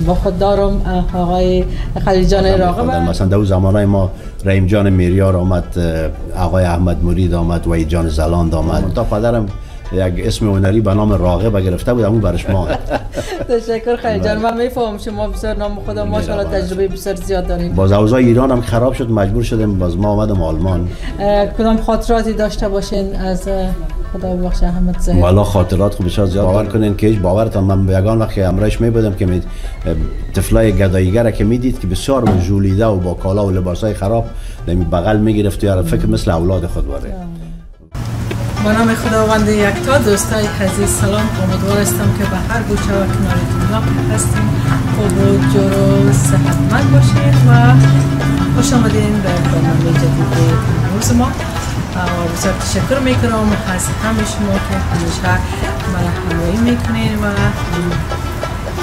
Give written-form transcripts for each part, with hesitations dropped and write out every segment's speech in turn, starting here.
با خود دارم آقای خلیل جان راغب. مثلا در زمانای ما رحیم جان میریار آمد، آقای احمد مرید آمد، وحید جان زلاند آمد. تا پدرم یک اسم هنری به نام راغب گرفته بود، همون برش ما. تشکر خیلی جان. من میفهمم شما بسیار نام خدا ماشاءالله تجربه بسیار زیاد دارین. باز اوضاع ایران هم خراب شد، مجبور شدیم باز ما آمدیم آلمان. کدام خاطراتی داشته باشین از خدا بخش احمد ظاهر؟ والا خاطرات خوب بسیار زیاد. باور کنین که هیچ باورتان من یگان وقتی امرایش میبودم که طفلای گداییگر که میدید که بسیار ژولیده و با کالا و لباسای خراب بغل میگرفت و فکر مثل اولاد خود باره. با نام خداوند یکتا، دوستای عزیز سلام. امیدوار هستم که به هر گوشه و کنار دنیا هستیم خوب و جور و صحتمند باشین و خوش آمدین به برنامه جدید امروز ما. بسیار تشکر میکنم از همه شما که همیشه مرا همراهی میکنین و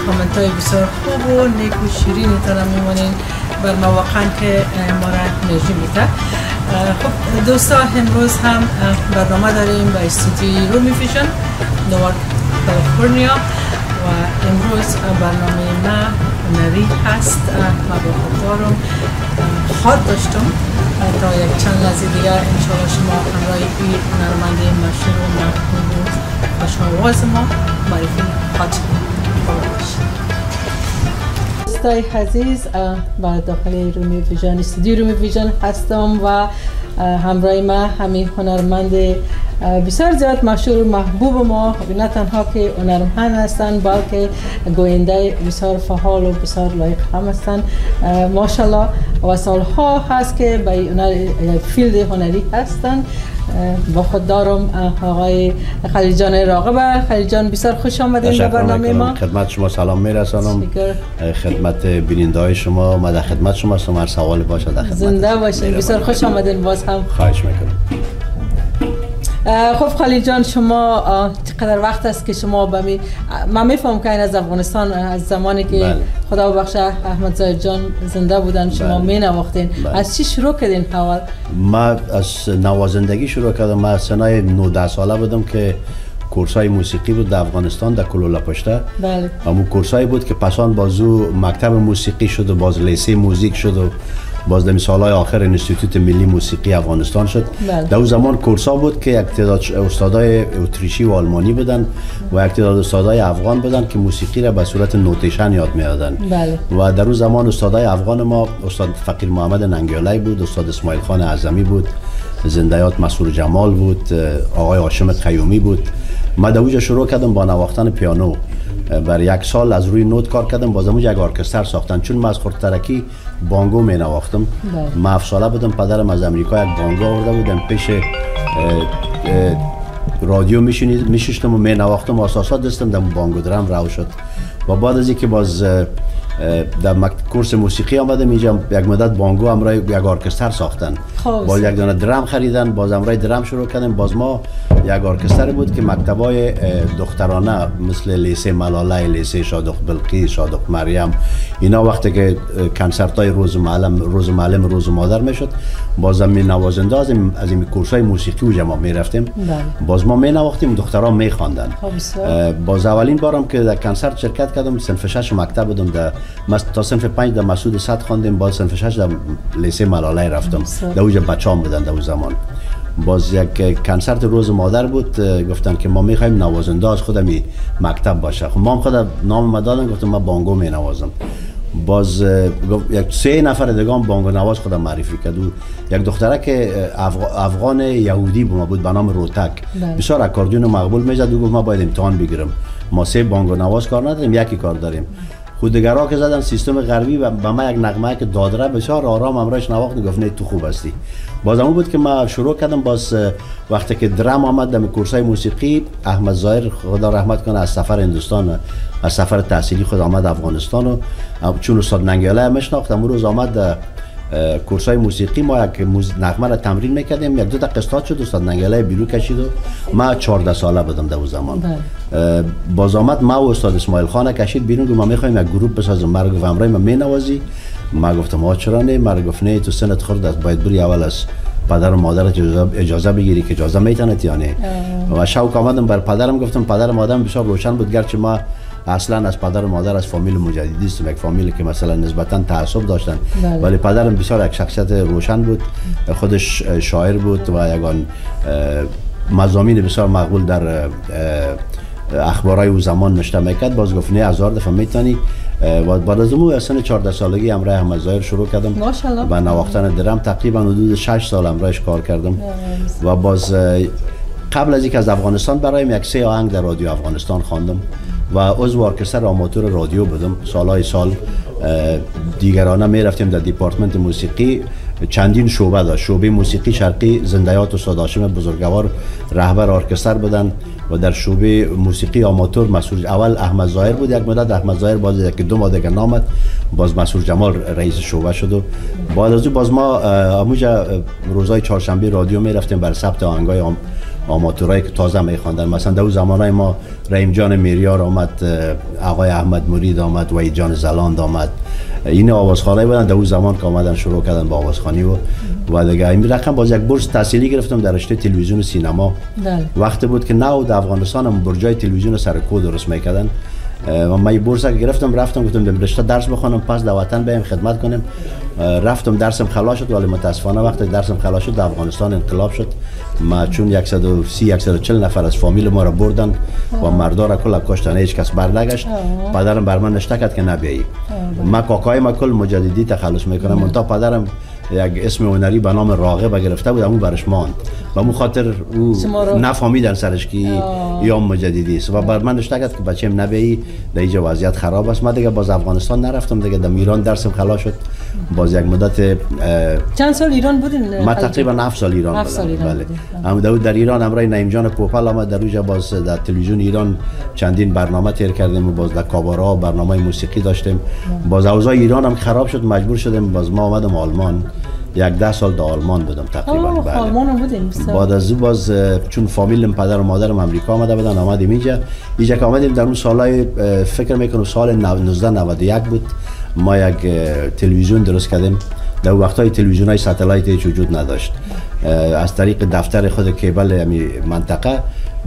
کامنت های بسیار خوب و نیک و شیرین ترم میمونین بر مواقع که ما را انرژی میده. خب دوستا، امروز هم برنامه داریم به استودیوی رومی ویژن نوارک کالیفرنیا و امروز برنامه ما هنری هست. ما با خوددارم خواد داشتم تا یک چند لحظه دیگر انشاءالله شما همراه این هنرمند مشهور و محبوب و خوش‌آواز ما معرفی خواهد شد. دوستای عزیز، با داخل رومی ویژن استودیو رومی ویژن هستم و همراه ما همین هنرمند بسیار زیاد مشهور و محبوب ما، نه تنها که هنرمند هستند بلکه گوینده بسیار فعال و بسیار لایق هم هستند ماشاءالله و سالها هست که به فیلد هنری هستند. با خود دارم آقای خلیل جان راغب. خلیل جان بسیار خوش آمدین به برنامه ما. خدمت شما سلام میرسانم، خدمت بیننده های شما. ما در خدمت شما هستم، هر سوالی باشه در خدمت. زنده باشین. بسیار خوش آمدین باز هم. خواهش میکنم. خب خلیل جان، شما چقدر وقت است که شما من میفهم که این از افغانستان از زمانی که خدا بخشه احمد ظاهر جان زنده بودن شما می نواختین. از چی شروع کردین اول؟ ما از نوازندگی شروع کردم. ما سنای 9-10 ساله بودم که کورسای موسیقی بود در افغانستان، در کلولا پشته. بله. همون کورسای بود که پسان بازو مکتب موسیقی شد و باز لیسه موزیک شد و باز در سالهای آخر انستیتوت ملی موسیقی افغانستان شد. در اون زمان کورسا بود که یک تعداد استادای اتریشی و آلمانی بودن و یک تعداد استادای افغان بودن که موسیقی را به صورت نوتیشن یاد می‌دادن. و در اون زمان استادای افغان ما استاد فقیر محمد ننگیالی بود، استاد اسماعیل خان اعظمی بود، زنده‌یاد مسرور جمال بود، آقای هاشم قیومی بود. ما در اونجا شروع کردم با نواختن پیانو. بر یک سال از روی نوت کار کردم. بازم یک ارکستر ساختن، چون من از خردترکی بانگو می نواختم. من 7 ساله بودم، پدرم از امریکا یک بانگو آورده بودم، پیش رادیو میشیشتم و می نواختم. اساسات دستم در بانگو درم رو شد و بعد از اینکه باز در کورس موسیقی آمدم اینجا یک مدت بانگو همراه یک ارکستر ساختن. باز یک دانه درم خریدن، باز همراه درم شروع کردیم. باز ما یک ارکستر بود که مکتبای دخترانه مثل لیسه ملاله، لیسه شادق بلقیس، شادق مریم، اینا وقتی که کنسرتای روز معلم روز مادر میشد، بازم می نوازنده از این کورسای موسیقی و جمع می رفتیم. باز ما می نواختیم، دختران می خواندن. باز اولین بارم که در کنسرت شرکت کردم صنف 6 مکتب بودم، تا صنف 5 در مسعود صد خواندیم. باز صنف 6 در لیسه ملاله رفتم. در اونجا بچه‌ام بودن در اون زمان. باز یک کنسرت روز مادر بود، گفتن که ما میخوایم نوازنده از خودمی مکتب باشه. خب ما هم خود نام ما دادن، گفتم من بانگو می نوازم. باز یک 3 نفر دیگه هم بانگو نواز خودم معرفی کرد. یک دختره که افغان یهودی بود به نام روتک، بسیار اکاردیون مقبول میزد و گفت ما باید امتحان بگیرم. ما 3 بانگو نواز کار نداریم، یکی کار داریم. خود دیگرها که زدن سیستم غربی و به ما یک نغمه که دادره بسیار آرام امرایش نواخت، گفت نه تو خوب هستی. باز همون بود که ما شروع کردم. باز وقتی که درم آمد در کورسای موسیقی، احمد ظاهر خدا رحمت کنه از سفر هندوستان، از سفر تحصیلی خود آمد افغانستان و چون استاد ننگیالی میشناخت، امروز روز آمد کورسای موسیقی. ما یک نغمه را تمرین میکردیم، 1-2 تا قسطات شد، استاد ننگیالی بیرون کشید و ما 14 ساله بودم در اون زمان. باز آمد ما و استاد اسماعیل خان کشید بیرون، گفت ما میخوایم یک گروه بسازیم. ما گفت همراه ما مینوازی؟ ما گفتم چرا نه؟ ما گفت نه، تو سنت خورد است، باید بری اول از پدر و مادرت اجازه بگیری که اجازه میتونید یا نه. و شوق آمدم بر پدرم، گفتم پدر و مادرم بسیار روشن بود، گرچه ما اصلا از پدر و مادر از فامیل مجددی است، یک فامیلی که مثلا نسبتا تعصب داشتن. بله. ولی پدرم بسیار یک شخصیت روشن بود، خودش شاعر بود و یگان مضامین بسیار مقبول در اخبارای او زمان نشته میکرد. باز گفت نه 1000 دفعه میتونی. و بعد از اون سن 14 سالگی امرای احمد ظاهر شروع کردم ماشاءالله و نواختن درم. تقریبا حدود 6 سال امرایش کار کردم. و باز قبل از اینکه از افغانستان برایم یک 3 آهنگ در رادیو افغانستان خواندم و عضو ارکستر آماتور رادیو بودم. سالهای سال دیگرانه می رفتیم در دیپارتمنت موسیقی. چندین شعبه داشت. شعبه موسیقی شرقی زندیات استاد هاشم بزرگوار رهبر ارکستر بودن و در شعبه موسیقی آماتور مسعود اول احمد ظاهر بود. یک مدت احمد ظاهر باز یک 2 ماه دیگه نامد، باز مسعود جمال رئیس شعبه شد. و بعد از اون باز ما اموجا روزهای چهارشنبه رادیو می رفتیم بر ثبت آهنگای آماتورایی که تازه می خواندن. مثلا در اون زمانای ما رحیم جان میریار آمد، آقای احمد مرید آمد، وحید جان زلاند آمد. این آوازخوانی بودن در اون زمان که آمدن شروع کردن با آوازخوانی. و دیگه این رقم باز یک بورس تحصیلی گرفتم در رشته تلویزیون و سینما. وقتی بود که نو در افغانستان هم برجای تلویزیون سر کد درست میکردن و من بورس گرفتم، رفتم گفتم در رشته درس بخونم پس در وطن بیام خدمت کنم. رفتم درسم خلاص شد، ولی متاسفانه وقتی درسم خلاص شد در افغانستان انقلاب شد. ما چون 130-140 نفر از فامیل ما را بردن و مردا را کل کشتن، هیچ کس برنگشت. پدرم بر من نشته کرد که نبیایی. ما کاکای ما کل مجددی تخلص میکنم. منتها پدرم یک اسم هنری به نام راغب گرفته بود، اون برش ماند و اون خاطر او نفهمیدن سرش که یا مجددی است و بر من نشته کرد که بچه‌م نبیایی، در اینجا وضعیت خراب است. من دیگه باز افغانستان نرفتم، دیگه در ایران درسم خلاص شد. باز یک مدت چند سال ایران بودین؟ ما تقریبا 7 سال ایران بودم. بله. اما در ایران امرای نعیم جان پوپل آمد، در اونجا باز در تلویزیون ایران چندین برنامه تیر کردیم و باز در کابارا برنامه موسیقی داشتیم. باز اوضاع ایران هم خراب شد، مجبور شدیم باز ما آمدم آلمان. 10 سال در آلمان بودم تقریبا. بله. آلمان بودیم. بعد از باز چون فامیلم پدر و مادرم امریکا آمده بودن، آمدیم اینجا که آمدیم در اون سالهای فکر میکنم سال 1991 بود. ما یک تلویزیون درست کردیم. در وقتای تلویزیونای ساتلایت هیچ وجود نداشت. از طریق دفتر خود کیبل منطقه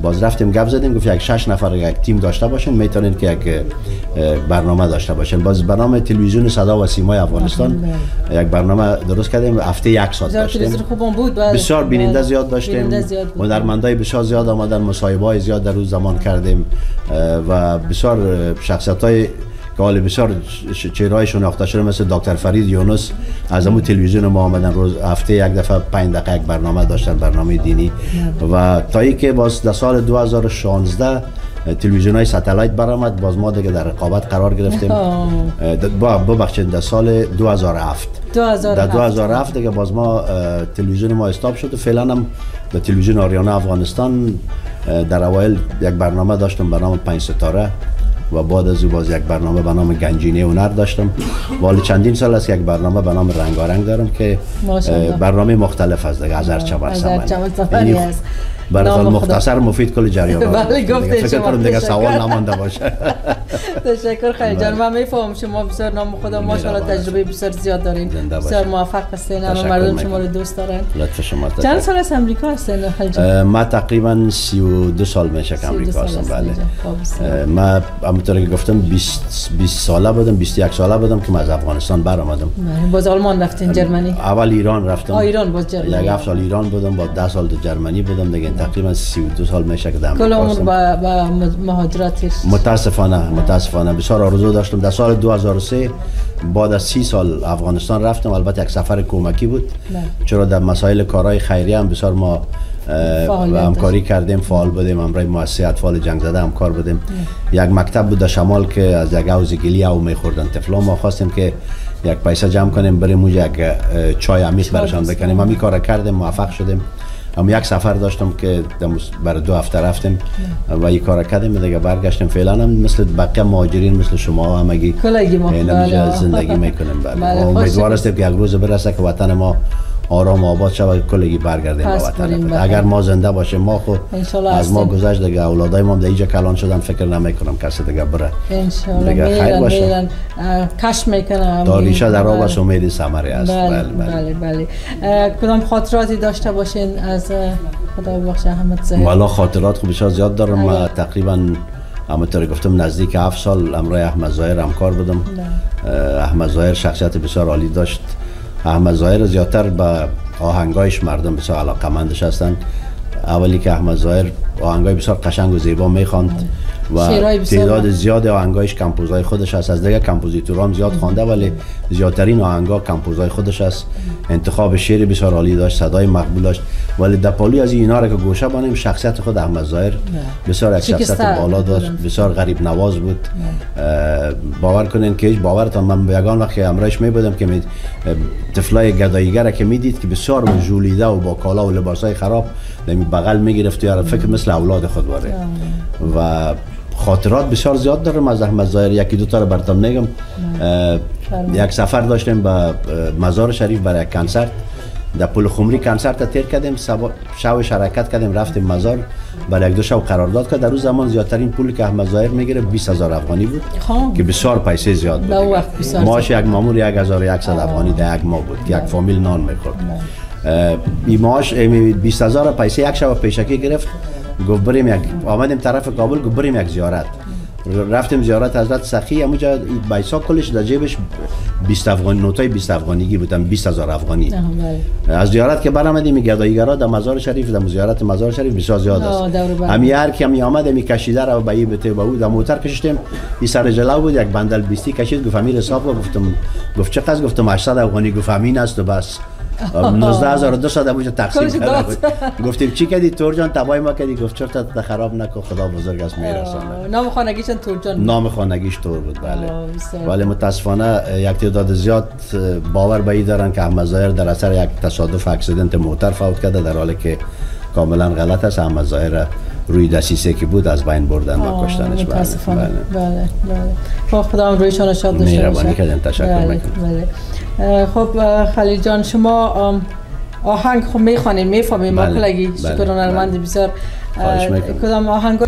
باز رفتیم گپ زدیم، گفت یک 6 نفر یک تیم داشته باشین میتونین که یک برنامه داشته باشین. باز برنامه تلویزیون صدا و سیمای افغانستان یک برنامه درست کردیم، هفته 1 ساعت داشتیم. بسیار بیننده زیاد داشتیم، هنرمندای بسیار زیاد آمدن، مصاحبه‌های زیاد در روز زمان کردیم و بسیار شخصیت‌های که حالا بسیار چهره‌های شناخته شده مثل دکتر فرید یونس از همون تلویزیون ما آمدن، روز هفته 1 دفعه 5 دقیقه یک برنامه داشتن، برنامه دینی. و تا اینکه باز در سال 2016 تلویزیون‌های ساتلایت برآمد، باز ما دیگه در رقابت قرار گرفتیم. ببخشید در سال 2007 در 2007 دیگه باز ما تلویزیون ما استاپ شد و فعلا هم در تلویزیون آریانا افغانستان در اوایل یک برنامه داشتم به نام 5 ستاره و بعد از او باز یک برنامه به نام گنجینه هنر داشتم. ولی چندین سال است یک برنامه به نام رنگارنگ دارم که برنامه مختلف است دیگه، از هرچه برسمانی است. برای مختصر مفید کل جریان. بله گفتید. فکر کنم دیگه سوال نمانده باشه. تشکر خیلی جان. من میفهمم شما بسیار نام خدا ماشاءالله تجربه بسیار زیاد دارین، بسیار موفق هستین، همه مردم شما رو دوست دارن. لطف شما. چند سال از امریکا هستین خیلی جان؟ ما تقریبا 32 سال میشه که امریکا هستم. بله. ما همونطور که گفتم 20 ساله بودم، 21 ساله بودم که از افغانستان برآمدم. باز آلمان رفتین؟ جرمنی؟ اول ایران رفتم. ایران باز جرمنی. یک 7 سال ایران بودم، با 10 سال در جرمنی بودم دیگه. تقریبا 32 سال میشه که در امریکا هستم. کل عمر با مهاجرت. متاسفانه بسیار آرزو داشتم. در سال 2003 بعد از 30 سال افغانستان رفتم. البته یک سفر کمکی بود، چرا در مسائل کارهای خیریه هم بسیار ما همکاری کردیم، فعال بودیم. امرای مؤسسه اطفال جنگ زده همکار بودیم. یک مکتب بود در شمال که از یک حوض گلی او میخوردن طفلا. ما خواستیم که یک پیسه جمع کنیم بریم اونجا یک چای عمیق برشان بکنیم. ما این کارو کردیم، موفق شدیم. یک سفر داشتم که برای 2 هفته رفتیم و این کار کردیم دیگه برگشتیم. فعلا هم مثل بقیه مهاجرین مثل شما همگی کلگی ما زندگی میکنیم. بله. امیدوار هستیم که یک روز برسه که وطن ما آرام و آباد شود، کلگی برگردیم به وطن. اگر ما زنده باشیم، ما خود از ما گذشت دیگه، اولادای ما در اینجا کلان شدن، فکر نمیکنم کسی دیگه بره. ان شاء الله خیر باشه. کاش میکنم تا ریشه در آب است امید ثمره است. بله. کدام خاطراتی داشته باشین از خدا بخشه احمد ظاهر؟ والا خاطرات خوب بسیار زیاد دارم. ما تقریبا همونطور گفتم نزدیک 7 سال امرای احمد ظاهر همکار بودم. احمد ظاهر شخصیت بسیار عالی داشت. احمد ظاهر زیادتر به آهنگایش مردم بسیار علاقمندش هستند. اولی که احمد ظاهر آهنگای بسیار قشنگ و زیبا میخواند و تعداد زیاد آهنگایش کمپوزای خودش است. از دیگه کمپوزیتورام زیاد خوانده ولی زیادترین آهنگا کمپوزای خودش است. انتخاب شعر بسیار عالی داشت، صدای مقبول داشت. ولی در پالوی از اینا را که گوشه بانیم شخصیت خود احمد ظاهر بسیار یک شخصیت بالا داشت، بسیار غریب نواز بود. باور کنین که هیچ باورتان من یگان وقتی امرایش می بودم که طفلای گداییگر که میدید که بسیار ژولیده و با کالا و لباسای خراب بغل میگرفت یا فکر مثل اولاد خود باره. و خاطرات بسیار زیاد دارم از احمد ظاهر. یکی دو تا رو براتون میگم. یک سفر داشتیم به مزار شریف برای یک کنسرت. در پل خمری کنسرت تیر کردیم، شب شرکت کردیم، رفتیم مزار برای یک دو شب قرارداد کرد. در روز زمان زیادترین پولی که احمد ظاهر میگیره 20000 افغانی بود که بسیار پیسه زیاد بود. معاش یک مامور 1100 افغانی در یک ماه بود که یک فامیل نان میخورد. این معاش 20000 پیسه یک شب پیشکی گرفت. گفت بریم آمدیم طرف کابل، گفت بریم یک زیارت. رفتیم زیارت حضرت سخی. همونجا بیسا کلش در جیبش 20 افغانی نوتای 20 افغانیگی بودن، 20000 افغانی. از زیارت که برآمدیم گداییگرا در مزار شریف، در زیارت مزار شریف بسیار زیاد است. همی هر کی می آمد می کشیده رو به این بته با در موتر کشیدیم. این سر جلو بود یک بندل 20 کشید. گفت امیر حساب گفتم. گفت چقدر؟ گفتم 800 افغانی. گفت همین است و بس. 19200 همونجا تقسیم کرده بود. گفتیم چی کردی تور جان؟ تبای ما کردی. گفت چرت خراب نکن، خدا بزرگ است میرسونه. نام خانگیش تور جان. نام خانگیش تور بود. بله. ولی متاسفانه یک تعداد زیاد باور به این دارن که احمد ظاهر در اثر یک تصادف اکسیدنت موتر فوت کرده، در حالی که کاملا غلط است. احمد ظاهر روی دسیسه که بود از بین بردن و کشتنش. بله. خب خدا رویشان شاد داشته باشه. مهربانی کردین. تشکر میکنم. خب خلیل جان، شما آهنگ خب میخوانید، میفهمید. ما کلگی شکرانمند بسیار. کدام آهنگ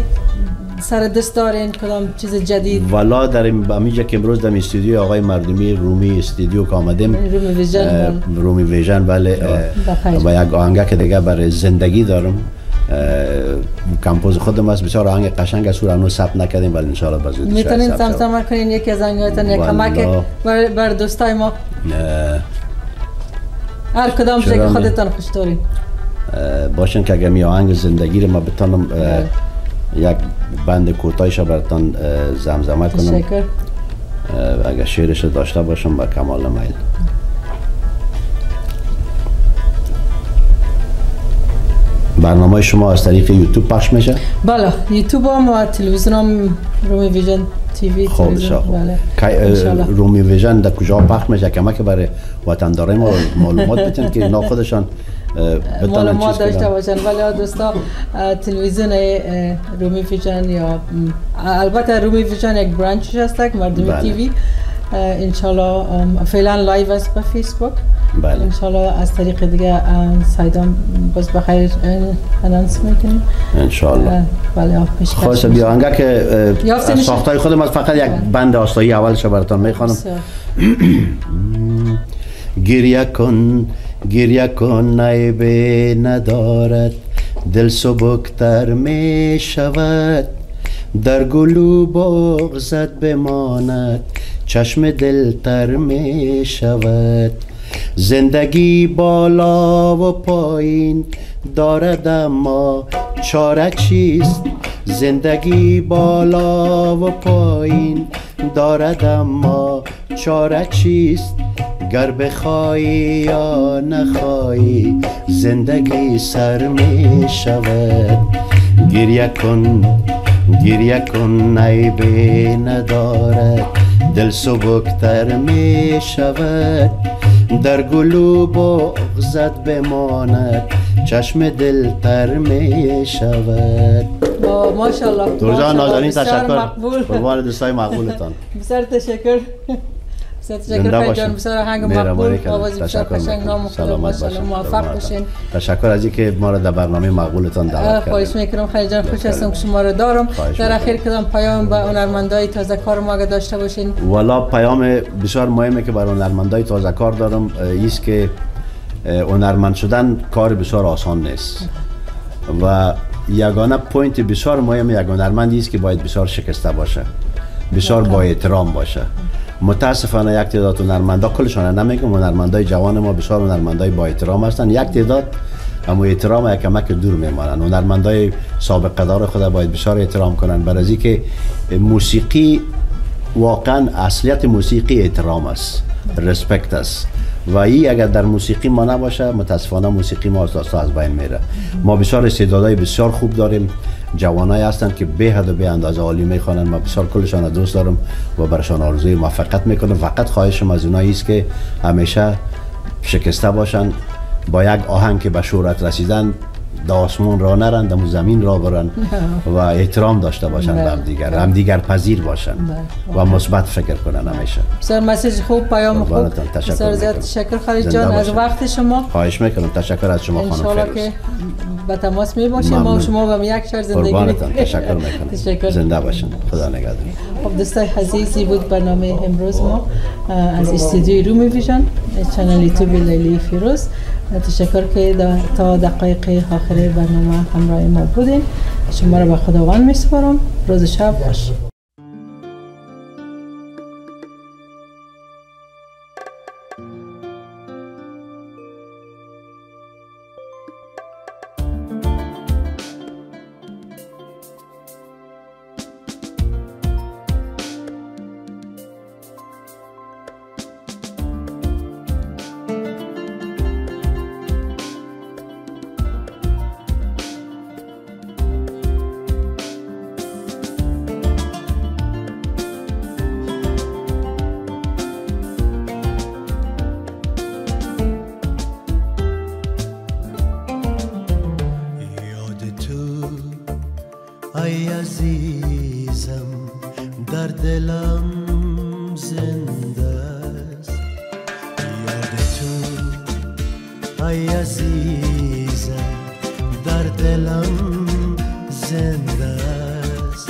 سر دست دارین؟ کدام چیز جدید؟ والا در همینجا که امروز در استودیو آقای مردمی رومی استودیو که آمدیم، رومی ویژن بله، و یک آهنگ که دیگه برای زندگی دارم. کمپوز خودم است. بسیار آهنگ قشنگ است. هنوز ثبت نکردیم ولی ان شاء الله بزودی میتونین سمسم کنین یکی از آهنگاتون یک کمک بر دوستای ما. هر کدام چیزی که خودتان خوش دارین باشن که اگر می آهنگ زندگی رو ما بتونم یک بند کوتاهش براتون زمزمه کنم. تشکر. اگر شعرش داشته باشم با کمال میل. برنامه شما از طریق یوتیوب پخش میشه؟ بله، یوتیوب هم و تلویزیون هم رومی ویژن تیوی. خوب رومی ویژن در کجا پخش میشه؟ که برای وطندارای ما معلومات بتن که اینا خودشان معلومات داشته باشن. ولی دوستا تلویزیون رومی ویژن یا البته رومی ویژن یک برانچش هست مردمی تیوی. انشالله فعلا لایو است به فیسبوک. بله. انشالله از طریق دیگه سایدام باز بخیر انانس میکنیم انشالله. بله. خوش بیا آهنگ که ساختای خودم از فقط یک بند آستایی اولش براتون میخوانم. گریه کن عیب ندارد، دل سبکتر می شود، در گلو بغضت بماند، چشم دل تر می شود. زندگی بالا و پایین دارد اما چاره چیست؟ زندگی بالا و پایین دارد اما چاره چیست؟ گر بخوای یا نخوای زندگی سر می شود. گریه کن عیب ندارد، دل سبکتر می شود، در گلو بغضت بماند، چشم دل تر می شود. ماشاءالله. دورجان نازنین تشکر. قربان دوستای مقبولتان. بسیار تشکر. تشکر جان. بسیار آهنگ مقبول، آوازی بسیار قشنگ، نام خدا ماشاءالله موفق باشین. تشکر از اینکه ما را در برنامه مقبولتان دعوت کردید. خواهش میکنم خیلی جان، خوش هستم که شما را دارم. در اخیر کدام پیام به هنرمندای تازه کار ما داشته باشین؟ والا پیام بسیار مهمه که برای هنرمندای تازه کار دارم است که هنرمند شدن کار بسیار آسان نیست و یگانه پوینت بسیار مهم یک هنرمندی است که باید بسیار شکسته باشه، بسیار با احترام باشه. متاسفانه یک تعداد هنرمندا، کلشان نمیگم، هنرمندای جوان ما بسیار هنرمندای با احترام هستند، یک تعداد اما احترام یک کمک دور میمانند. هنرمندای سابقه دار خود باید بسیار احترام کنند، برای اینکه موسیقی واقعا اصلیت موسیقی احترام است، رسپکت است و این اگر در موسیقی ما نباشه متاسفانه موسیقی ما از بین میره. ما بسیار استعدادهای بسیار خوب داریم، جوانایی هستند که به حد و به اندازه عالی میخوانند، ما بسیار کلشان دوست دارم و برشان آرزوی موفقیت میکنم. فقط خواهشم از اونایی است که همیشه شکسته باشن، با یک آهنگ که به شهرت رسیدن در آسمان را نرن، در زمین را برن و احترام داشته باشن به همدیگر، همدیگر پذیر باشن و مثبت فکر کنن همیشه. بسیار مسیج خوب، پیام خوب. بسیار زیاد تشکر خالد جان از وقت شما. خواهش میکنم. تشکر از شما خانم فیروز. ان شاءالله که به تماس می باشیم ما و شما و یک شهر زندگی. قربانتان. تشکر میکنم. زنده باشین. خدا نگهدار. خب دوستای عزیزی بود برنامه امروز ما از استودیوی رومی ویژن چنل یوتیوب لیلی فیروز. تشکر که تا دقایق آخر برنامه همراه ما بودین. شما را به خداوند میسپارم. روز شب باش. ای عزیزم در دلم زنده است، یاد تو ای عزیزم در دلم زنده است،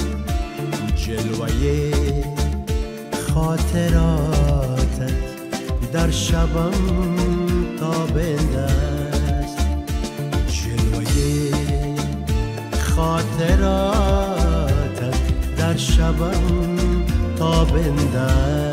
جلوه خاطراتت در شبم تابنده است، جلوه خاطراتت در شبم تابنده است.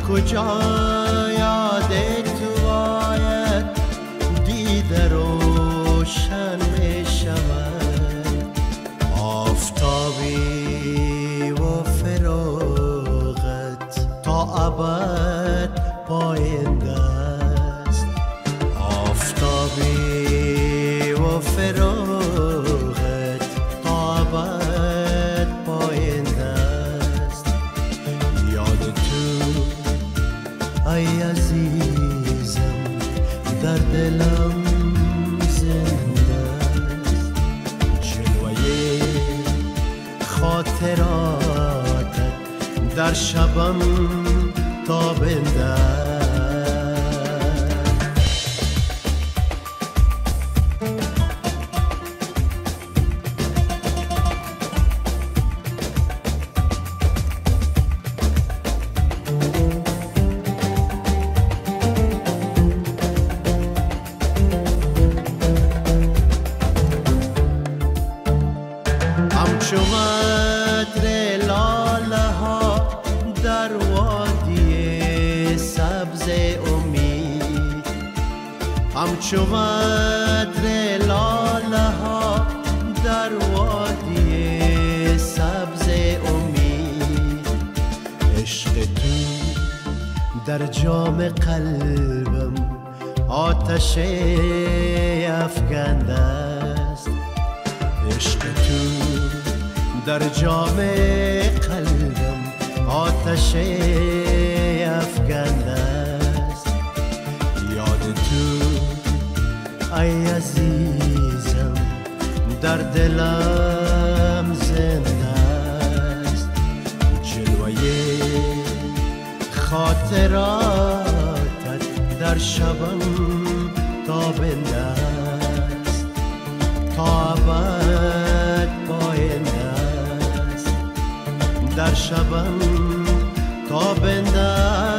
کجا یاد تو آید دیده روشن می شود، آفتابی و فراغت تا ابد پاینده است، آفتابی و فراغت تا ابد پاینده است، یاد تو ای عزیزم در دلم زنده است، جلوه خاطراتت در شبم تابنده است. همچو مطر لاله ها در وادی سبز امید، همچو مطر لاله ها در وادی سبز امید، عشق تو در جام قلبم آتش افکنده است، عشق تو در جام قلبم آتش افکنده است. یاد تو ای عزیزم در دلم زنده است. جلوه خاطراتت در شبم تابنده است، تا ابد پاینده است. در شبم تابنده است.